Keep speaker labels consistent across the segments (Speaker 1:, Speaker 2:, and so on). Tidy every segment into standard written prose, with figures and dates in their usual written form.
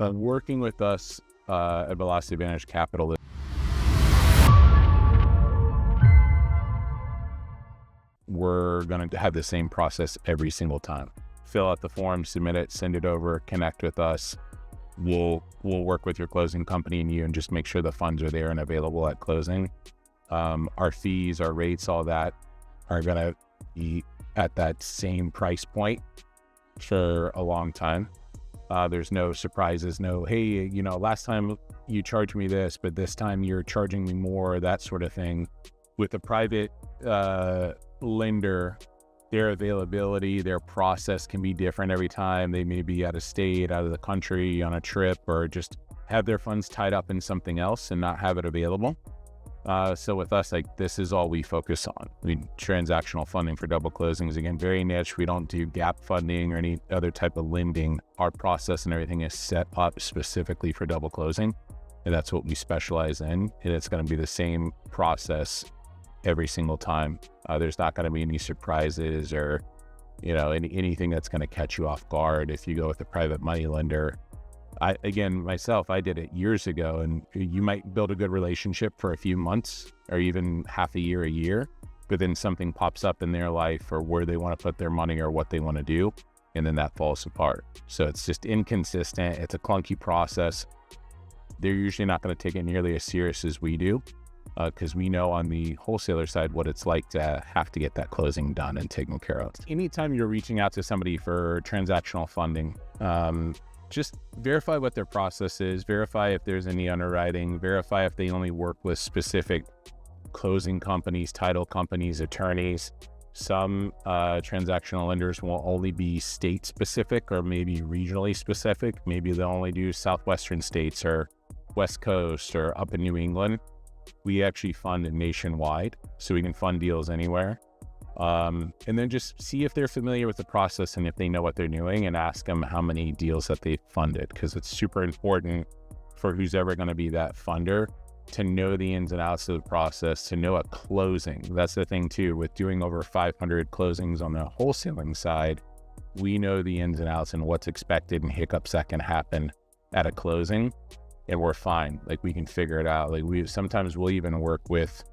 Speaker 1: Working with us at Velocity Advantage Capital, we're going to have the same process every single time. Fill out the form, submit it, send it over, connect with us. We'll work with your closing company and you, and just make sure the funds are there and available at closing. Our fees, our rates, all that are going to be at that same price point for a long time. There's no surprises, no, hey, last time you charged me this, but this time you're charging me more, that sort of thing. With a private lender, their availability, their process can be different every time. They may be out of state, out of the country, on a trip, or just have their funds tied up in something else and not have it available. So with us, this is all we focus on. Transactional funding for double closings, again, very niche. We don't do gap funding or any other type of lending. Our process and everything is set up specifically for double closing, and that's what we specialize in. And it's going to be the same process every single time. There's not going to be any surprises or, anything that's going to catch you off guard if you go with a private money lender. I did it years ago, and you might build a good relationship for a few months or even half a year, but then something pops up in their life or where they want to put their money or what they want to do, and then that falls apart. So it's just inconsistent. It's a clunky process. They're usually not going to take it nearly as serious as we do, because we know on the wholesaler side what it's like to have to get that closing done and taken care of. Anytime you're reaching out to somebody for transactional funding, just verify what their process is, verify if there's any underwriting, verify if they only work with specific closing companies, title companies, attorneys. Some transactional lenders will only be state specific or maybe regionally specific. Maybe they'll only do southwestern states or West Coast or up in New England. We actually fund nationwide, so we can fund deals anywhere. And then just see if they're familiar with the process and if they know what they're doing, and ask them how many deals that they've funded, because it's super important for who's ever going to be that funder to know the ins and outs of the process, to know a closing. That's the thing too, with doing over 500 closings on the wholesaling side, we know the ins and outs and what's expected and hiccups that can happen at a closing, and we're fine. We can figure it out. Sometimes we'll even work with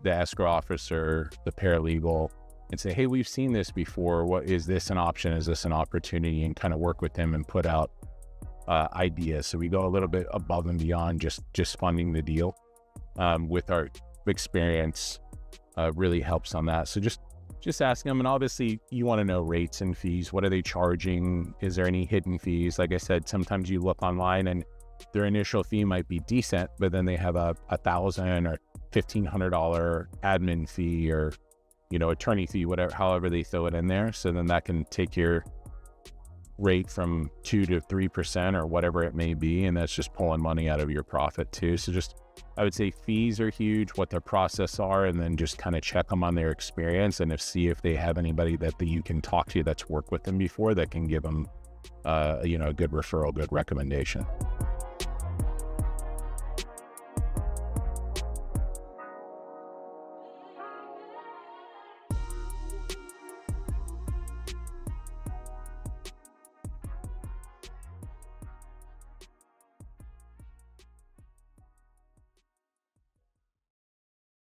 Speaker 1: the escrow officer, the paralegal, and say, hey, we've seen this before. What is this an option? Is this an opportunity? And kind of work with them and put out ideas. So we go a little bit above and beyond just funding the deal. With our experience, really helps on that. So just ask them. And obviously you want to know rates and fees. What are they charging? Is there any hidden fees? Like I said, sometimes you look online and their initial fee might be decent, but then they have a $1,000 or $1,500 admin fee or, attorney fee, whatever, however they throw it in there. So then that can take your rate from 2 to 3% or whatever it may be. And that's just pulling money out of your profit too. So I would say fees are huge, what their process are, and then just kind of check them on their experience and see if they have anybody that you can talk to that's worked with them before that can give them, a good referral, good recommendation.